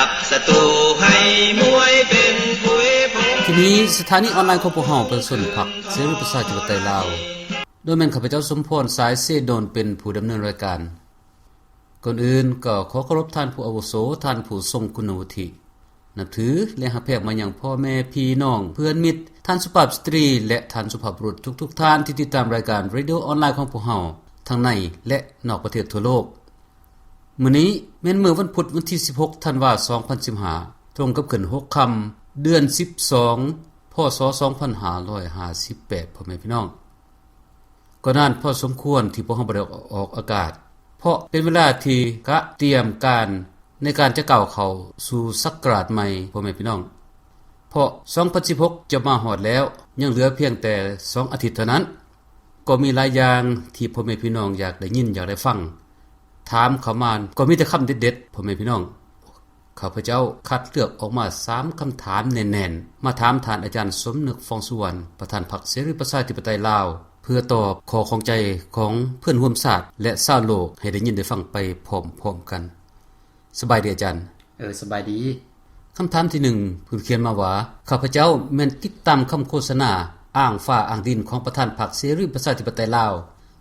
ดับศัตรูให้มวยเป็นผู้พงทีนี้สถานีออนไลน์ของพวกเฮาเป็นส่วนพรรคเสรีประชาธิปไตยลาวโดยแม่นข้าพเจ้าสมพรสายเสดนเป็นผู้ดำเนินรายการก่อนอื่นก็ขอเคารพท่านผู้อาวุโสท่านผู้ทรงคุณวุฒินับถือและรับแพกมายังพ่อแม่พี่น้องเพื่อนมิตรท่านสุภาพสตรีและท่านสุภาพบุรุษทุกๆท่านที่ติดตามรายการเรดิโอออนไลน์ของพวกเฮาทั้งในและนอกประเทศทั่วโลกมื้อนี้แม่นมื้อวันพุธวันที่16ธันวาคม2015ตรงกับขึ้น6ค่ำเดือน12พศ2558พ่อแม่พี่น้องก็นานพอสมควรที่พวกเฮาบ่ได้ออกอากาศเพราะเป็นเวลาที่กะเตรียมการในการจะก้าวเข้าสู่ศักราชใหม่พ่อแม่พี่น้องเพราะ2016จะมาฮอดแล้วยังเหลือเพียงแต่2อาทิตย์เท่านั้นก็มีหลายอย่างที่พ่อแม่พี่น้องอยากได้ยินอยากได้ฟังถามเข้ามาก็มีแต่คำเด็ดๆพ่อแม่พี่น้องข้าพเจ้าคัดเลือกออกมา3คำถามแน่นๆมาถามท่านอาจารย์สมนึกฟองสุวรรณประธานพรรคเสรีประชาธิปไตยลาวเพื่อตอบข้อข้องใจของเพื่อนร่วมชาติและชาวโลกให้ได้ยินได้ฟังไปพร้อมๆกันสบายดีอาจารย์สบายดีคำถามที่1เพิ่นเขียนมาว่าข้าพเจ้าแม่นติดตามคำโฆษณาอ้างฟ้าอ้างดินของประธานพรรคเสรีประชาธิปไตยลาว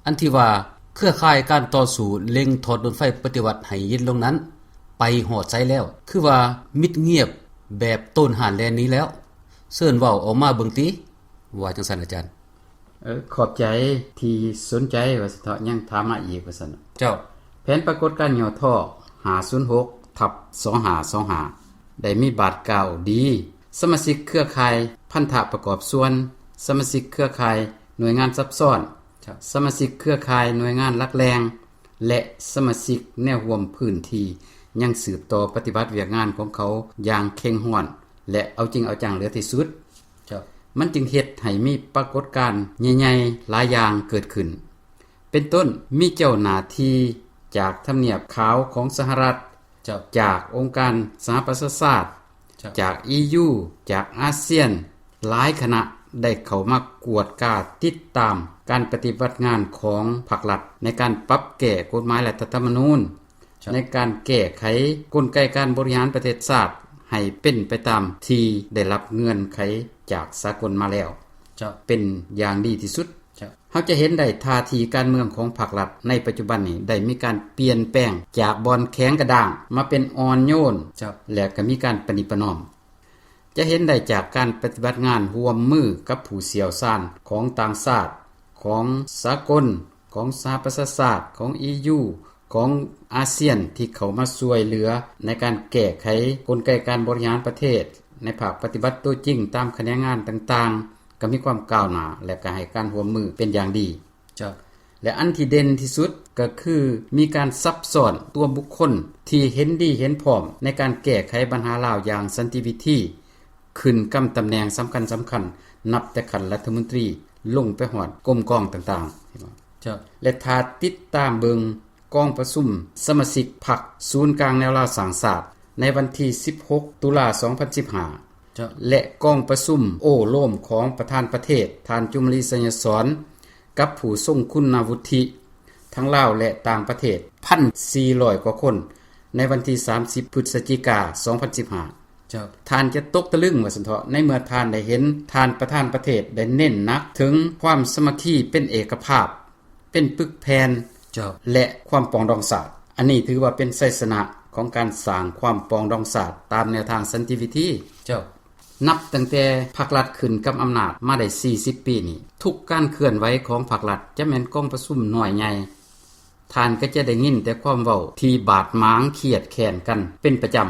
อันที่ว่าเครือข่ายการต่อสู้เล็งถอดรถไฟปฏิวัติให้เย็นลงนั้นไปหอดใจแล้วคือว่ามิดเงียบแบบต้นหานแลนนี้แล้วเชิญเว้าออกมาเบิ่งติว่าจังซั่นอาจารย์ขอบใจที่สนใจว่าสิเถาะยังถามมาอีกว่าซั่นเจ้าแผนปรากฏการณ์ย่อท่อ506/2525ได้มีบาทกล่าวดีสมาชิกเครือข่ายพันธะประกอบส่วนสมาชิกเครือข่ายหน่วยงานซับซ้อนสมาชิกเครือข่ายหน่วยงานหลักแรงและสมาชิกแนวร่วมพื้นที่ยังสืบต่อปฏิบัติเวียกงานของเขาอย่างเข้มข้นและเอาจริงเอาจังเหลือที่สุดมันจึงเฮ็ดให้มีปรากฏการณ์ใหญ่ๆหลายอย่างเกิดขึ้นเป็นต้นมีเจ้าหน้าที่จากทำเนียบขาวของสหรัฐจากองค์การสหประชาชาติจาก EU จากอาเซียนหลายคณะได้เข้ามากวดกาติดตามการปฏิบัติงานของภาครัฐในการปรับแก้กฎหมายรัฐธรรมนูญในการแก้ไขกลไกการบริหารประเทศชาติให้เป็นไปตามที่ได้รับเงื่อนไขจากสากลมาแล้วเป็นอย่างดีที่สุดเฮาจะเห็นได้ท่าทีการเมืองของภาครัฐในปัจจุบันนี้ได้มีการเปลี่ยนแปลงจากบอนแข็งกระด้างมาเป็นอ่อนโยนและก็มีการประนีประนอมจะเห็นได้จากการปฏิบัติงานร่วมมือกับผู้เชี่ยวชาญของต่างชาติของสากลของสหประชาชาติของ EU ของอาเซียนที่เข้ามาช่วยเหลือในการแก้ไขกลไกการบริหารประเทศในภาคปฏิบัติตัวจริงตามแขนงงานต่างๆก็มีความก้าวหน้าและก็ให้การร่วมมือเป็นอย่างดีและอันที่เด่นที่สุดก็คือมีการซับซ้อนตัวบุคคลที่เห็นดีเห็นพร้อมในการแก้ไขปัญหาลาวอย่างสันติวิธีขึ้นกำตำแหน่งสำคัญนับแต่ขั้นรัฐมนตรีลงไปฮอดกรมกองต่างๆและถ้าติดตามเบิงกองประชุมสมาชิกพรรคศูนย์กลางแนวลาวสร้างชาติในวันที่16ตุลาคม2015และกองประชุมโอ้โล่มของประธานประเทศท่านจุมลีสัญญสอนกับผู้ทรงคุณวุฒิทั้งลาวและต่างประเทศ 1,400 กว่าคนในวันที่30พฤศจิกายน2015ท่านจะตกตะลึงว่าซั่นเถาะในเมื่อท่านได้เห็นท่านประธานประเทศได้เน้นหนักถึงความสามัคคีเป็นเอกภาพเป็นปึกแผ่นและความปรองดองศาสตร์อันนี้ถือว่าเป็นชัยชนะของการสร้างความปรองดองศาสตร์ตามแนวทางสันติวิธีนับตั้งแต่ภาครัฐขึ้นกับอำนาจมาได้40ปีนี้ทุกการเคลื่อนไหวของภาครัฐจะแม่นกองประชุมน้อยใหญ่ท่านก็จะได้ยินแต่ความเว้าที่บาดหมางเครียดแค้นกันเป็นประจำ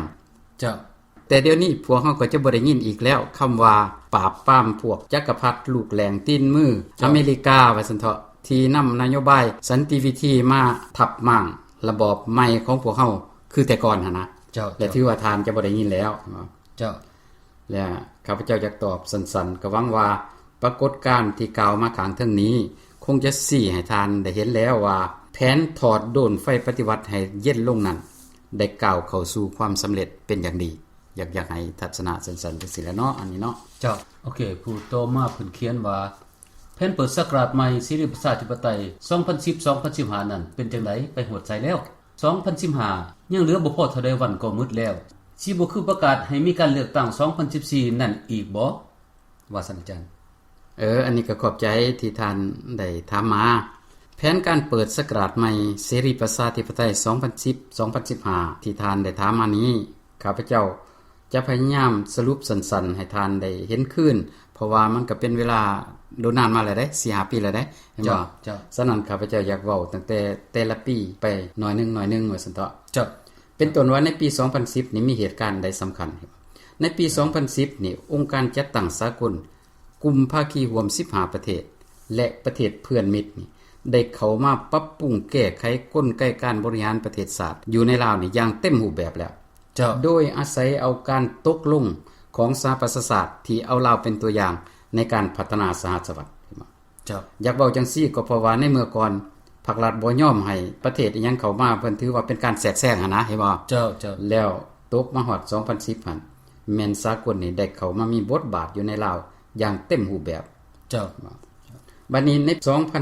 แต่เดี๋ยวนี้พวกเฮาก็จะบ่ได้ยินอีกแล้วคำว่าปราบปรามพวกจักรพรรดิลูกแหลงตีนมืออเมริกาว่าซั่นเถาะที่นำนโยบายสันติวิธีมาทับมั่งระบอบใหม่ของพวกเฮาคือแต่ก่อนหั่นนะและถือว่าทานจะบ่ได้ยินแล้วและข้าพเจ้าอยากตอบสั้นๆก็หวังว่าปรากฏการณ์ที่กล่าวมาข้างเทิงนี้คงจะชี้ให้ทานได้เห็นแล้วว่าแผนถอดโดนไฟปฏิวัติให้เย็นลงนั้นได้ก้าวเข้าสู่ความสำเร็จเป็นอย่างดีอยากให้ทัศนะสั้นๆจังซี่แหละเนาะอันนี้เนาะโอเคผู้ต่อมาเพิ่นเขียนว่าแผนเปิดศักราชใหม่เสรีประชาธิปไตย2010-2015นั้นเป็นจังได๋ไปโหดใจแล้ว2015ยังเหลือบ่พอเท่าใดวันก็มืดแล้ว สิบ่คือประกาศให้มีการเลือกตั้ง2014นั่นอีกบ่ว่าซั่นอาจารย์อันนี้ก็ขอบใจที่ท่านได้ถามมาแผนการเปิดศักราชใหม่เสรีประชาธิปไตย2010-2015ที่ท่านได้ถามมานี้ข้าพเจ้าจะพยายามสรุปสั้นๆให้ท่านได้เห็นขึ้นเพราะว่ามันก็เป็นเวลาโดนนานมาแล้วเด้ 4-5 ปีแล้วเด้เห็นบ่ฉะนั้นข้าพเจ้าอยากเว้าตั้งแต่ละปีไปหน่อยนึงว่าซั่นเถาะเป็นต้นว่าในปี2010นี่มีเหตุการณ์ใดสำคัญในปี2010นี่องค์การจัดตั้งสากลกลุ่มภาคีร่วม15ประเทศและประเทศเพื่อนมิตรนี่ได้เข้ามาปรับปรุงแก้ไขกลไกการบริหารประเทศชาติอยู่ในลาวนี่อย่างเต็มรูปแบบแล้วโดยอาศัยเอาการตกลงของสหประชาชาติที่เอาลาวเป็นตัวอย่างในการพัฒนาสหรัฐอยากเว้าจังซี่ก็เพราะว่าในเมื่อก่อนภาครัฐบ่ยอมให้ประเทศอีหยังเข้ามาเพิ่นถือว่าเป็นการแทรกแซงนะเห็นบ่แล้วตกมาฮอด2010หั่นแม่นสากลนี่ได้เข้ามามีบทบาทอยู่ในลาวอย่างเต็มรูปแบบบัดนี้ใน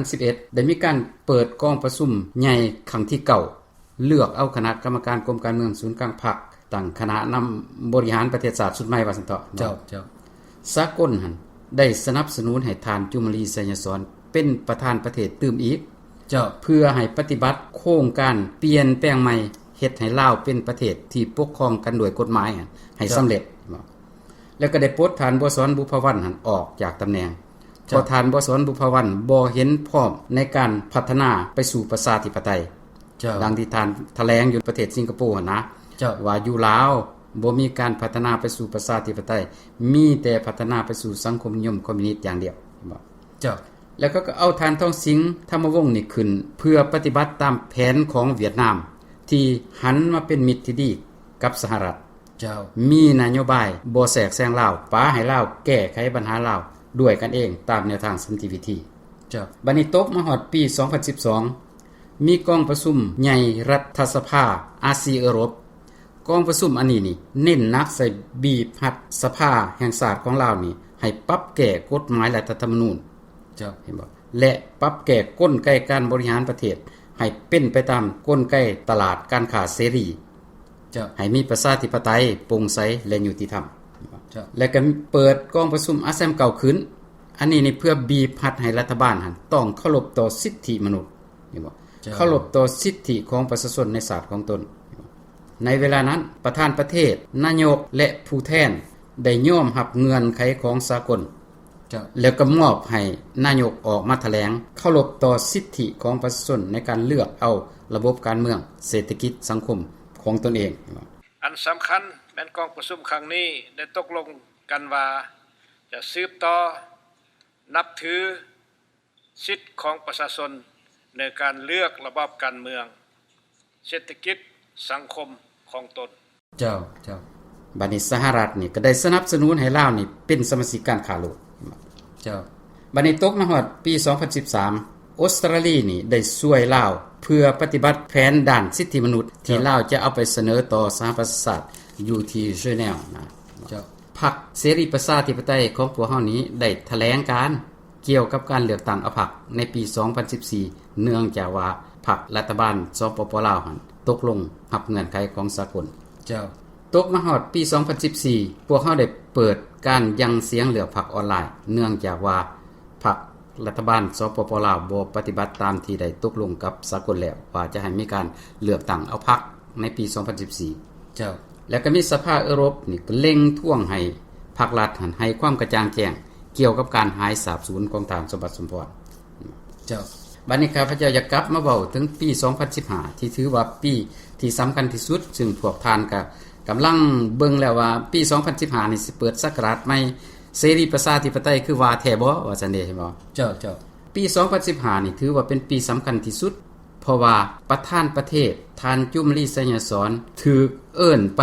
2011ได้มีการเปิดกองประชุมใหญ่ครั้งที่9เลือกเอาคณะกรรมการกรมการเมืองศูนย์กลางพรรคตั้งคณะนำบริหารประเทศชาติสุดใหม่ว่าซั่นเถาะสากลหั่นได้สนับสนุนให้ทานจุมลีไสยสอนเป็นประธานประเทศตื่มอีกเพื่อให้ปฏิบัติโครงการเปลี่ยนแปลงใหม่เฮ็ดให้ลาวเป็นประเทศที่ปกครองกันด้วยกฎหมายให้สำเร็จแล้วก็ได้ปลดทานบ่สอนบุพวันหั่นออกจากตำแหน่งเพราะทานบ่สอนบุพวันบ่เห็นพร้อมในการพัฒนาไปสู่ประชาธิปไตยดังที่ทานแถลงอยู่ประเทศสิงคโปร์นะว่าอยู่ลาวบ่มีการพัฒนาไปสู่ประชาธิปไตยมีแต่พัฒนาไปสู่สังคมนิยมคอมมิวนิสต์อย่างเดียวแล้วก็เอาทานท่องสิงธรรมวงศ์นี่ขึ้นเพื่อปฏิบัติตามแผนของเวียดนามที่หันมาเป็นมิตรที่ดีกับสหรัฐมีนโยบายบ่แทรกแซงลาวปาให้ลาวแก้ไขปัญหาลาวด้วยกันเองตามแนวทางสันติวิธีบัดนี้ตกมาฮอดปี2012มีกองประชุมใหญ่รัฐสภาอาเซียนยุโรปกองประชุมอันนี้นี่เน้นหนักใส่บีบหัดสภาแห่งชาติของลาวนี่ให้ปรับแก้กฎหมายรัฐธรรมนูญเห็นบ่และปรับแก้กลไกการบริหารประเทศให้เป็นไปตามกลไกตลาดการค้าเสรีให้มีประชาธิปไตยโปร่งใสและยุติธรรมและก็เปิดกองประชุมอาเซียนเก่าขึ้นอันนี้นี่เพื่อบีบหัดให้รัฐบาลหันต้องเคารพต่อสิทธิมนุษย์เห็นบ่เคารพต่อสิทธิของประชาชนในศาสตร์ของตนในเวลานั้นประธานประเทศนายกและผู้แทนได้ยอมรับเงื่อนไขของสากลแล้วก็มอบให้นายกออกมาแถลงเคารพต่อสิทธิของประชาชนในการเลือกเอาระบบการเมืองเศรษฐกิจสังคมของตนเองอันสำคัญแม่นกองประชุมครั้งนี้ได้ตกลงกันว่าจะสืบต่อนับถือสิทธิของประชาชนในการเลือกระบอบการเมืองเศรษฐกิจสังคมของตนบัดนี้สหรัฐนี่ก็ได้สนับสนุนให้ลาวนี่เป็นสมาชิกการค้าโลกบัดนี้ตกมาฮอดปี2013ออสเตรเลียนี่ได้ช่วยลาวเพื่อปฏิบัติแผนด้านสิทธิมนุษย์ที่ลาวจะเอาไปเสนอต่อสหประชาชาติอยู่ที่เจนีวนะพรรคเสรีประชาธิปไตยของพวกเฮานี้ได้แถลงการเกี่ยวกับการเลือกตั้งเอาพรรคในปี2014เนื่องจากว่าพรรครัฐบาลสปป.ลาวหั่นตกลงรับเงื่อนไขของสากลตกมาฮอดปี2014พวกเฮาได้เปิดการยังเสียงเลือกพรรคออนไลน์เนื่องจากว่าพรรครัฐบาลสปป.ลาวบ่ปฏิบัติตามที่ได้ตกลงกับสากลแล้วว่าจะให้มีการเลือกตั้งเอาพรรคในปี2014แล้วก็มีสภายุโรปนี่ก็เล็งท่วงให้ภาครัฐให้ความกระจ่างแจ้งเกี่ยวกับการหายสาบสูญของทางสมบัติสมพรบัดนี้ข้าพเจ้าอยากกลับมาเว้าถึงปี2015ที่ถือว่าปีที่สำคัญที่สุดซึ่งพวกท่านก็กำลังเบิ่งแล้วว่าปี2015นี่สิเปิดศักราชใหม่เสรีประชาธิปไตยคือว่าแท้บ่ว่าซั่นเด้ใช่บ่ปี2015นี่ถือว่าเป็นปีสำคัญที่สุดเพราะว่าประธานประเทศท่านจุมลีไสยสอนถูกเอิ้นไป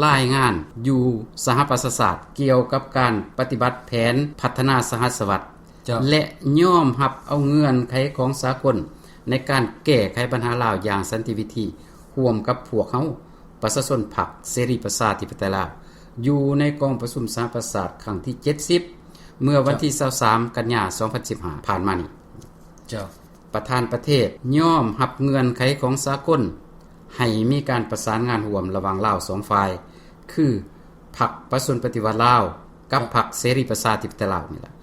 รายงานอยู่สหประชาชาติเกี่ยวกับการปฏิบัติแผนพัฒนาสหสวัสดิ์และยอมรับเอาเงื่อนไขของสากลในการแก้ไขปัญหาลาวอย่างสันติวิธีร่วมกับพวกเฮาประชาชนพรรคเสรีประชาธิปไตยลาวอยู่ในกองประชุมสหประชาชาติครั้งที่70เมื่อวันที่23กันยายน2015ผ่านมานี้ประธานประเทศยอมรับเงื่อนไขของสากลให้มีการประสานงานร่วมระหว่างลาว2ฝ่าย คือพรรคประชาชนปฏิวัติลาวกับพรรคเสรีประชาธิปไตยลาวนี่ล่ะ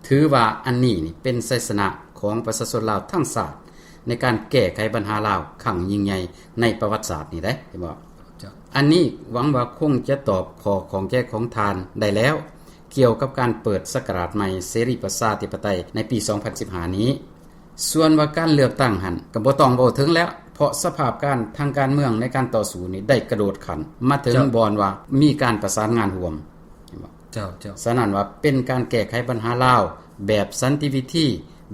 ถือว่าอันนี้นี่เป็นชัยชนะของประชาชนลาวทั้งชาติในการแก้ไขปัญหาลาวครั้งยิ่งใหญ่ในประวัติศาสตร์นี่ได้เห็นบ่อันนี้หวังว่าคงจะตอบขอของแก้ของทานได้แล้วเกี่ยวกับการเปิดศักราชใหม่เสรีประชาธิปไตยในปี 2015 นี้ส่วนว่าการเลือกตั้งหั่นก็บ่ต้องเว้าถึงแล้วเพราะสภาพการทางการเมืองในการต่อสู้นี้ได้กระโดดขันมาถึงบอนว่ามีการประสานงานร่วมเจ้าฉะนั้นว่าเป็นการแก้ไขปัญหาลาวแบบสันติวิธี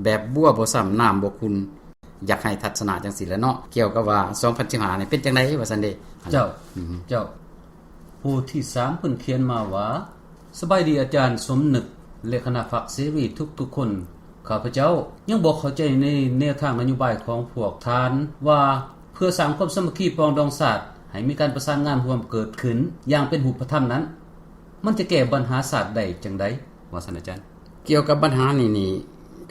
แบบบัวบ่ซ้ำน้ำบ่คุณอยากให้ทัศนะจังซี่แหละเนาะเกี่ยวกับว่า2015นี่เป็นจังได๋ว่าซั่นเด้เจ้าผู้ที่3เพิ่นเขียนมาว่าสบายดีอาจารย์สมนึกและคณะพรรคเสรีทุกๆคนข้าพเจ้ายังบ่เข้าใจในแนวทางนโยบายของพวกท่านว่าเพื่อสร้างความสามัคคีปรองดองชาติให้มีการประสานงานร่วมเกิดขึ้นอย่างเป็นรูปธรรมนั้นมันจะแก้ปัญหาชาติได้จังได๋ว่าซั่นอาจารย์เกี่ยวกับปัญหานี้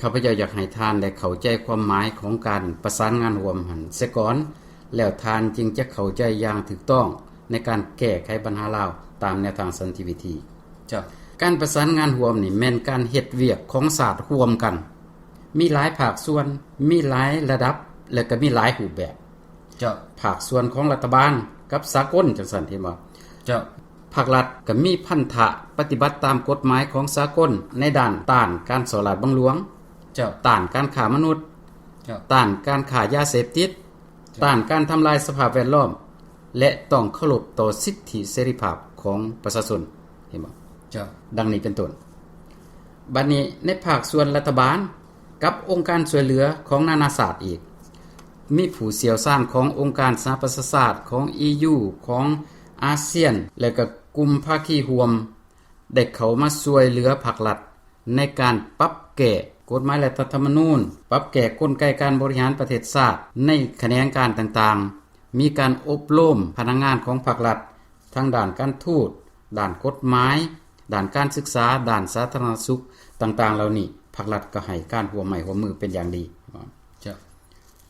ข้าพเจ้าอยากให้ทานได้เข้าใจความหมายของการประสานงานร่วมหั่นเสียก่อนแล้วทานจึงจะเข้าใจอย่างถูกต้องในการแก้ไขปัญหาลาวตามแนวทางสันติวิธีการประสานงานร่วมนี่แม่นการเฮ็ดเวียกของชาติร่วมกันมีหลายภาคส่วนมีหลายระดับและก็มีหลายรูปแบบภาคส่วนของรัฐบาลกับสากลจังซั่นเห็นบ่ภาครัฐก็มีพันธะปฏิบัติตามกฎหมายของสากลในด้านต้านการสลาดบังหลวงต้านการฆ่ามนุษย์ต้านการฆ่ายาเสพติดต้านการทำลายสภาพแวดล้อมและต้องเคารพต่อสิทธิเสรีภาพของประชาชนเห็นบ่ดังนี้เป็นต้นบัดนี้ในภาคส่วนรัฐบาลกับองค์การช่วยเหลือของนานาชาติอีกมีผู้เชี่ยวชาญขององค์การสหประชาชาติของ EU ของอาเซียนและก็กลุ่มภาคีร่วมได้เข้ามาช่วยเหลือภาครัฐในการปรับแก้กฎหมายรัฐธรรมนูญปรับแก้กลไกการบริหารประเทศชาติในแขนงการต่างๆมีการอบรมพนักงานของภาครัฐทั้งด้านการทูตด้านกฎหมายด้านการศึกษาด้านสาธารณสุขต่างๆเหล่านี้ภาครัฐก็ให้การร่วมมือเป็นอย่างดี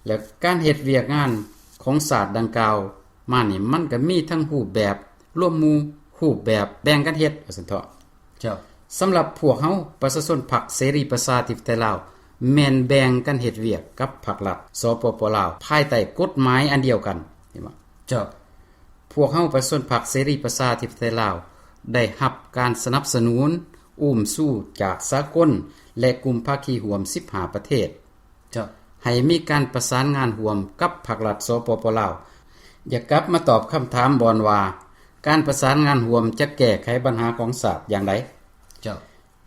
และการเฮ็ดเวียกงานของศาสตร์ดังกล่าวมานี่มันก็มีทั้งรูปแบบร่วมหมู่รูปแบบแบ่งกันเฮ็ดว่าซั่นเถาะสำหรับพวกเฮาประชาชนพรรคเสรีประชาธิปไตยลาวแม่นแบ่งกันเฮ็ดเวียกกับพรรครัฐสปปลาวภายใต้กฎหมายอันเดียวกันเห็นบ่พวกเฮาประชาชนพรรคเสรีประชาธิปไตยลาวได้รับการสนับสนุนอุ้มสู้จากสากลและกลุ่มภาคีร่วม15ประเทศให้มีการประสานงานร่วมกับภาครัฐสปปลาวอยากกลับมาตอบคำถามบอนว่าการประสานงานร่วมจะแก้ไขปัญหาของชาติอย่างไร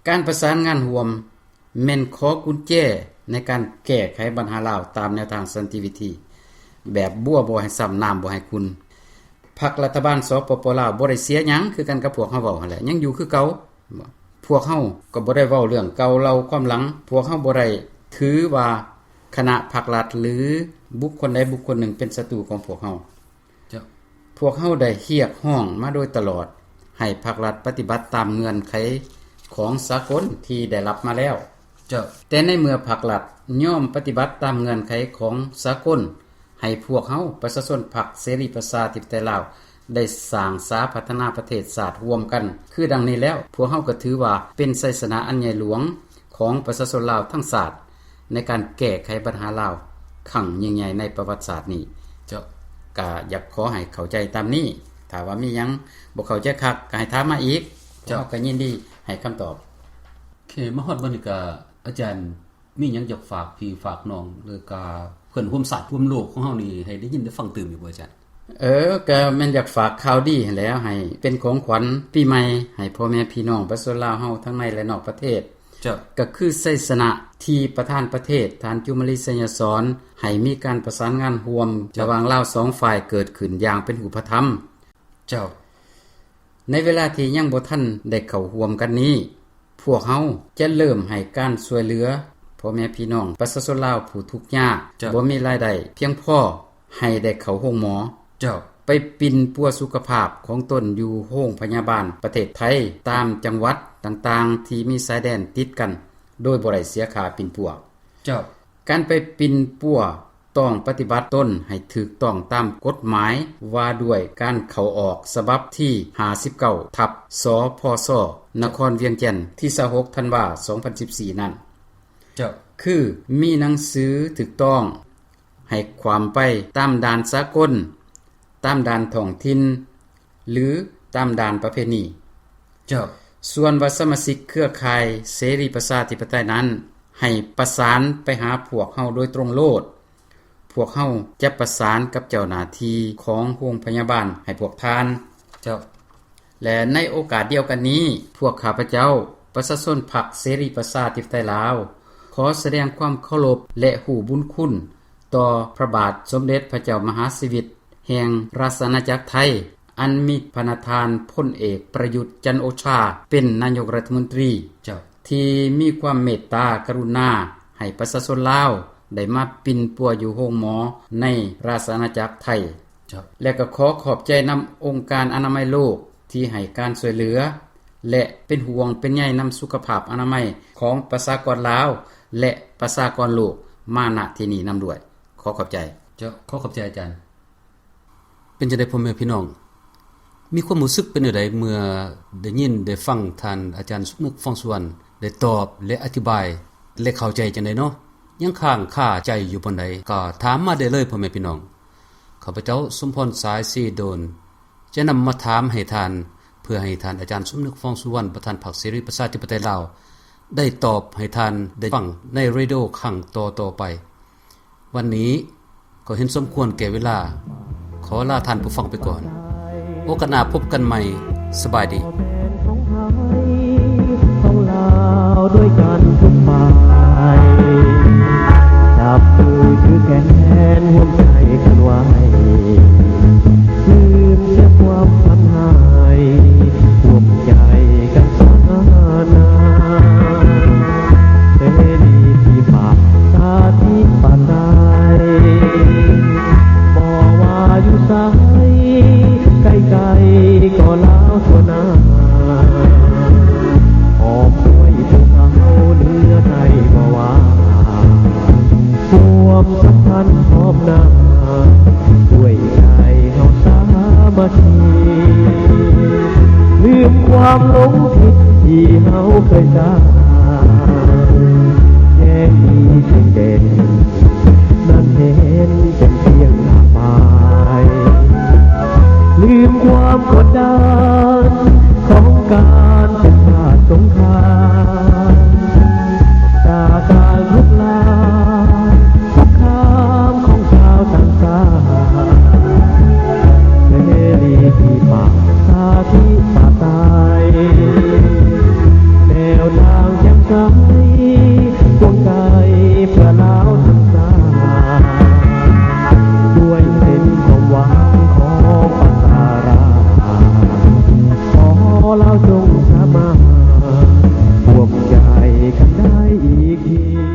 การประสานงานร่วมแม่นขอกุญแจในการแก้ไขปัญหาลาวตามแนวทางสันติวิธีแบบบัวบ่ให้ซ้ำน้ำบ่ให้คุณพรรครัฐบาลสปปลาวบ่ได้เสียหยังคือกันกับพวกเฮาเว้าหั่นแหละยังอยู่คือเก่าพวกเฮาก็บ่ได้เว้าเรื่องเก่าเล่าความหลังพวกเฮาบ่ได้ถือว่าคณะภาครัฐหรือบุคคลใดบุคคลหนึ่งเป็นศัตรูของพวกเฮาพวกเฮาได้เรียกร้องมาโดยตลอดให้ภาครัฐปฏิบัติตามเงื่อนไขของสากลที่ได้รับมาแล้วแต่ในเมื่อภาครัฐยอมปฏิบัติตามเงื่อนไขของสากลให้พวกเฮาประชาชนพรรคเสรีประชาธิปไตยลาวได้สร้างสาพัฒนาประเทศชาติร่วมกันคือดังนี้แล้วพวกเฮาก็ถือว่าเป็นชัยชนะอันใหญ่หลวงของประชาชนลาวทั้งชาติในการแก้ไขปัญหาลาวครั้งยิ่งใหญ่ในประวัติศาสตร์นี้ก็อยากขอให้เข้าใจตามนี้ถ้าว่ามีหยังบ่เข้าใจคักก็ให้ถามมาอีกเจ้าก็ยินดีให้คำตอบมาฮอดบัดนี้ก็อาจารย์มีหยังอยากฝากพี่ฝากน้องหรือก็เพิ่นร่วมศาสตร์ร่วมโลกของเฮานี่ให้ได้ยินได้ฟังตื่มอยู่บ่อาจารย์ก็แม่นอยากฝากข่าวดีให้แล้วให้เป็นของขวัญปีใหม่ให้พ่อแม่พี่น้องประชาชนลาวเฮาทั้งในและนอกประเทศก็คือชัยชนะที่ประธานประเทศท่านจุมลีสัญญสอนให้มีการประสานงานร่วมระหว่างลาว2ฝ่ายเกิดขึ้นอย่างเป็นรูปธรรมในเวลาที่ยังบ่ทันได้เข้าร่วมกันนี้พวกเฮาจะเริ่มให้การช่วยเหลือพ่อแม่พี่น้องประชาชนลาวผู้ทุกข์ยากบ่มีรายได้เพียงพอให้ได้เข้าโรงหมอไปปิ่นปัวสุขภาพของตนอยู่โรงพยาบาลประเทศไทยตามจังหวัดต่างๆที่มีชายแดนติดกันโดยบ่ได้เสียค่าปิ่นปัวการไปปิ่นปัว ต้องปฏิบัติตนให้ถูกต้องตามกฎหมายว่าด้วยการเข้าออกฉบับที่59ทับสพสนครเวียงจันทน์ที่26ธันวาคม2014นั้นเจ้าคือมีหนังสือถูกต้องให้ความไปตามด่านสากลตามด่านท้องถิ่นหรือตามด่านประเพณีเจ้าส่วนว่าสมาชิกเครือข่ายเสรีประชาธิปไตยนั้นให้ประสานไปหาพวกเฮาโดยตรงโลดพวกเฮาจะประสานกับเจ้าหน้าที่ของโรงพยาบาลให้พวกทานเจ้าและในโอกาสเดียวกันนี้พวกข้าพเจ้าประชาชนพรรคเสรีประชาธิปไตยลาวขอแสดงความเคารพและหูบุญคุณต่อพระบาทสมเด็จพระเจ้ามหาชีวิตแห่งราชอาณาจักรไทยอันมีพระนทานพลเอกประยุทธ์จันทร์โอชาเป็นนายกรัฐมนตรีเจ้าที่มีความเมตตากรุณาให้ประชาชนลาวได้มาปิ่นปัวอยู่โรงหมอในราชอาณาจักรไทยเจ้าและก็ขอขอบใจนำองค์การอนามัยโลกที่ให้การช่วยเหลือและเป็นห่วงเป็นใยนำสุขภาพอนามัยของประชากรลาวและประชากรโลกมาณที่นี้นำด้วยขอขอบใจเจ้าขอขอบใจอาจารย์เป็นจังได๋พ่อแม่พี่น้องมีความรู้สึกเป็นจังได๋เมื่อได้ยินได้ฟังท่านอาจารย์สุนึกฟองสุวรรณได้ตอบและอธิบายและเข้าใจจังได๋เนาะยังค้างคาใจอยู่ปานใดก็ถามมาได้เลยพ่อแม่พี่น้องข้าพเจ้าสมพรสายสีโดนจะนำมาถามให้ท่านเพื่อให้ท่านอาจารย์สุนึกฟองสุวรรณประธานพรรคเสรีประชาธิปไตยลาวได้ตอบให้ท่านได้ฟังในเรดิโอครั้งต่อๆไปวันนี้ก็เห็นสมควรแก่เวลาขอลาท่านผู้ฟังไปก่อนโอกาสหน้าพบกันใหม่สบายดีของลาวด้วยกันทุกฝ่ายจับมือถือแขนร่วมใจกันไว้ลืมเสียความพันหายร่วมใจกันสานนาเสรีที่ปากสาธิปไตยบ่ว่าอยู่ไสไกลๆก็ลาวทั่วหน้าออกด้วยภูเขาเหนือไทยบ่ว่าความสัมพันธ์พร้อมหน้าด้วยใจเฮาสามัคคีลืมความหลงผิดที่เฮาเคยสร้างแย่ดีสิ่งเด่นนั้นเห็นเป็นเพียงหน้าปลายลืมความกดดัน